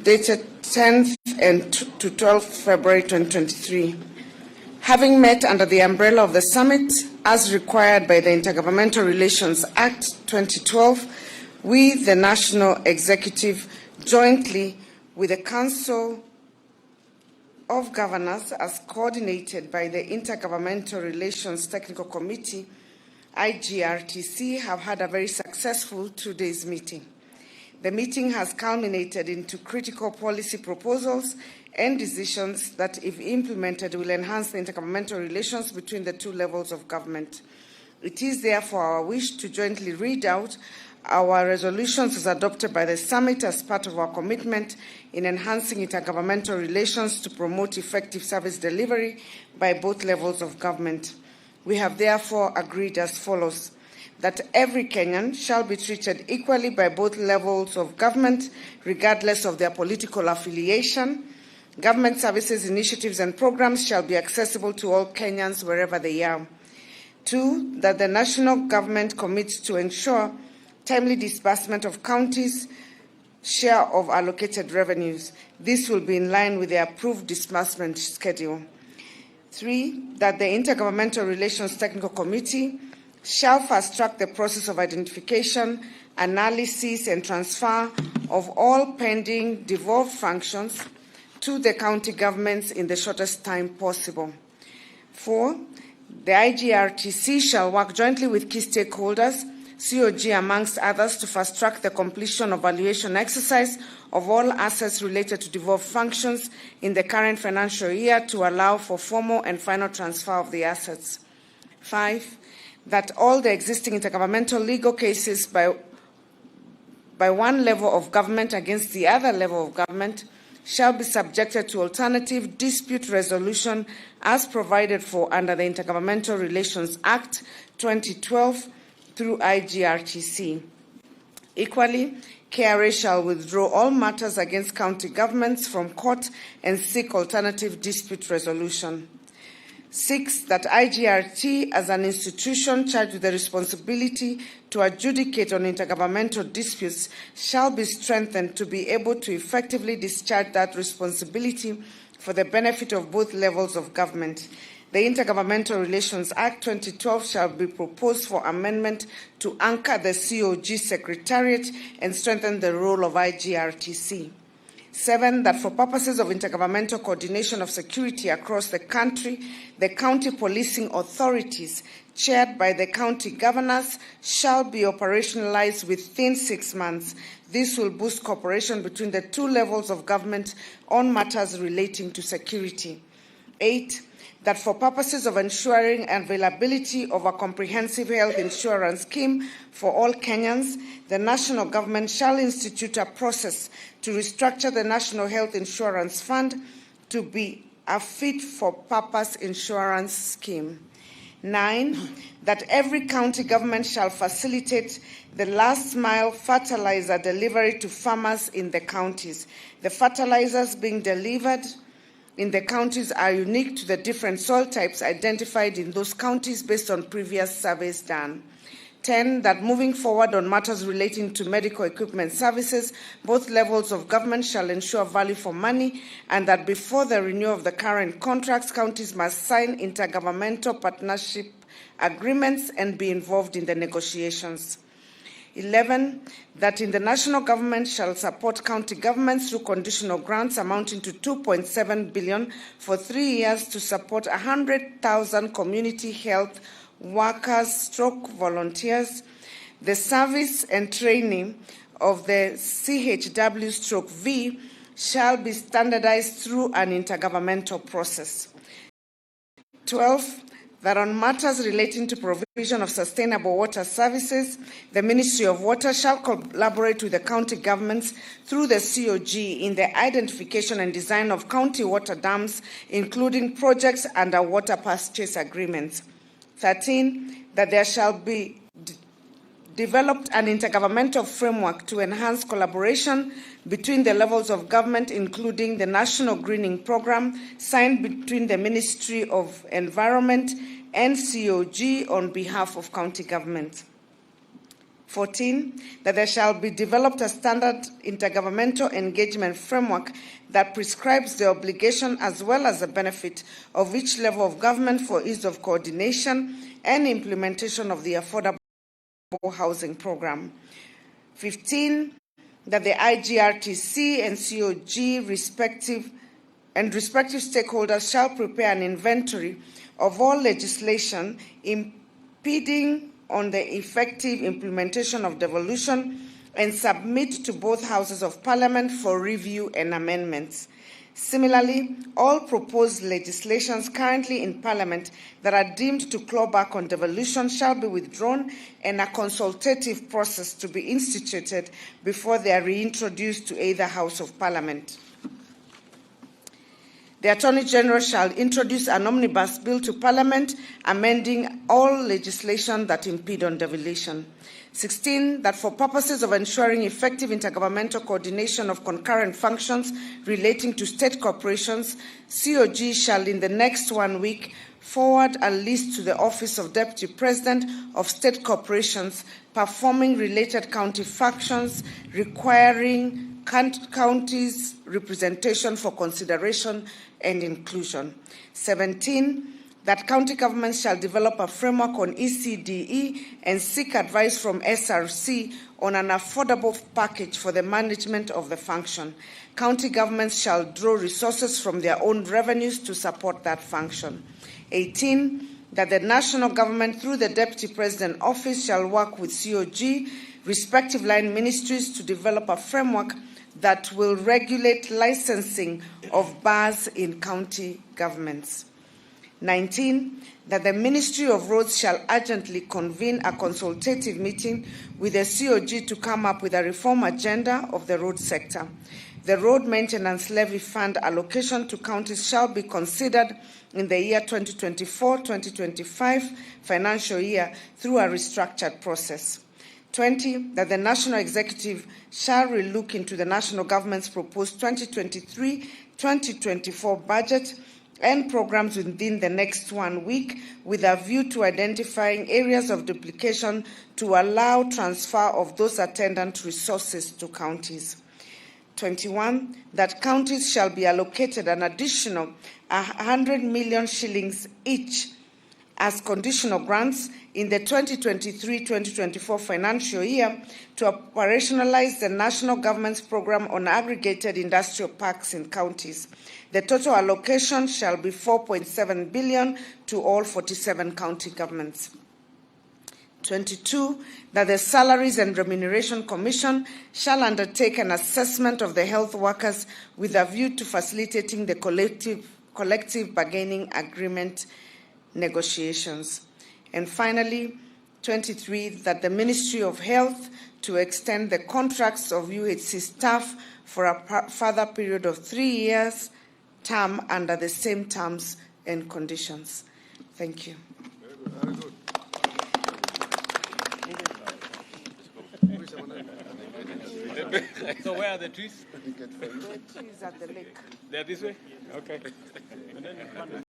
dated 10th to 12th February 2023. Having met under the umbrella of the summit, as required by the Intergovernmental Relations Act 2012, we, the National Executive, jointly with the Council of Governors, as coordinated by the Intergovernmental Relations Technical Committee, IGRTC, have had a very successful 2 days meeting. The meeting has culminated into critical policy proposals and decisions that, if implemented, will enhance the intergovernmental relations between the two levels of government. It is therefore our wish to jointly read out our resolutions as adopted by the summit as part of our commitment in enhancing intergovernmental relations to promote effective service delivery by both levels of government. We have therefore agreed as follows: that every Kenyan shall be treated equally by both levels of government, regardless of their political affiliation. Government services, initiatives, and programs shall be accessible to all Kenyans wherever they are. 2, that the national government commits to ensure timely disbursement of counties' share of allocated revenues. This will be in line with the approved disbursement schedule. 3, that the Intergovernmental Relations Technical Committee shall fast-track the process of identification, analysis, and transfer of all pending devolved functions to the county governments in the shortest time possible. 4, the IGRTC shall work jointly with key stakeholders, COG amongst others, to fast-track the completion of valuation exercise of all assets related to devolved functions in the current financial year to allow for formal and final transfer of the assets. 5, that all the existing intergovernmental legal cases by one level of government against the other level of government shall be subjected to alternative dispute resolution as provided for under the Intergovernmental Relations Act 2012 through IGRTC. Equally, KRA shall withdraw all matters against county governments from court and seek alternative dispute resolution. 6, that IGRT, as an institution charged with the responsibility to adjudicate on intergovernmental disputes, shall be strengthened to be able to effectively discharge that responsibility for the benefit of both levels of government. The Intergovernmental Relations Act 2012 shall be proposed for amendment to anchor the COG Secretariat and strengthen the role of IGRTC. 7, that for purposes of intergovernmental coordination of security across the country, the county policing authorities, chaired by the county governors, shall be operationalized within 6 months. This will boost cooperation between the two levels of government on matters relating to security. 8, that for purposes of ensuring availability of a comprehensive health insurance scheme for all Kenyans, the national government shall institute a process to restructure the National Health Insurance Fund to be a fit-for-purpose insurance scheme. 9, that every county government shall facilitate the last-mile fertilizer delivery to farmers in the counties. The fertilizers being delivered in the counties are unique to the different soil types identified in those counties based on previous surveys done. 10, that moving forward on matters relating to medical equipment services, both levels of government shall ensure value for money, and that before the renewal of the current contracts, counties must sign intergovernmental partnership agreements and be involved in the negotiations. 11, that in the national government shall support county governments through conditional grants amounting to 2.7 billion for 3 years to support 100,000 community health workers / volunteers, the service and training of the CHW / V shall be standardized through an intergovernmental process. 12, that on matters relating to provision of sustainable water services, the Ministry of Water shall collaborate with the county governments through the COG in the identification and design of county water dams, including projects under water purchase agreements. 13, that there shall be developed an intergovernmental framework to enhance collaboration between the levels of government, including the National Greening Program, signed between the Ministry of Environment and COG on behalf of county government. 14, that there shall be developed a standard intergovernmental engagement framework that prescribes the obligation as well as the benefit of each level of government for ease of coordination and implementation of the affordable housing program. 15, that the IGRTC and COG respective stakeholders shall prepare an inventory of all legislation impeding on the effective implementation of devolution and submit to both houses of Parliament for review and amendments. Similarly, all proposed legislations currently in Parliament that are deemed to claw back on devolution shall be withdrawn and a consultative process to be instituted before they are reintroduced to either House of Parliament. The Attorney General shall introduce an omnibus bill to Parliament, amending all legislation that impede on devolution. 16, that for purposes of ensuring effective intergovernmental coordination of concurrent functions relating to state corporations, COG shall in the next 1 week forward a list to the Office of Deputy President of State Corporations performing related county functions requiring counties' representation for consideration and inclusion. 17, that county governments shall develop a framework on ECDE and seek advice from SRC on an affordable package for the management of the function. County governments shall draw resources from their own revenues to support that function. 18, that the national government through the Deputy President Office shall work with COG, respective line ministries, to develop a framework that will regulate licensing of bars in county governments. 19, that the Ministry of Roads shall urgently convene a consultative meeting with the COG to come up with a reform agenda of the road sector. The road maintenance levy fund allocation to counties shall be considered in the year 2024-2025 financial year through a restructured process. 20, that the National Executive shall relook into the national government's proposed 2023-2024 budget and programs within the next 1 week with a view to identifying areas of duplication to allow transfer of those attendant resources to counties. 21, that counties shall be allocated an additional 100 million shillings each as conditional grants in the 2023-2024 financial year to operationalize the national government's program on aggregated industrial parks in counties. The total allocation shall be 4.7 billion to all 47 county governments. 22, that the Salaries and Remuneration Commission shall undertake an assessment of the health workers with a view to facilitating the collective bargaining agreement negotiations. And finally, 23, that the Ministry of Health to extend the contracts of UHC staff for a further period of 3 years term under the same terms and conditions. Thank you. Very good. So where are the trees? The trees at the lake. They're this way? Okay.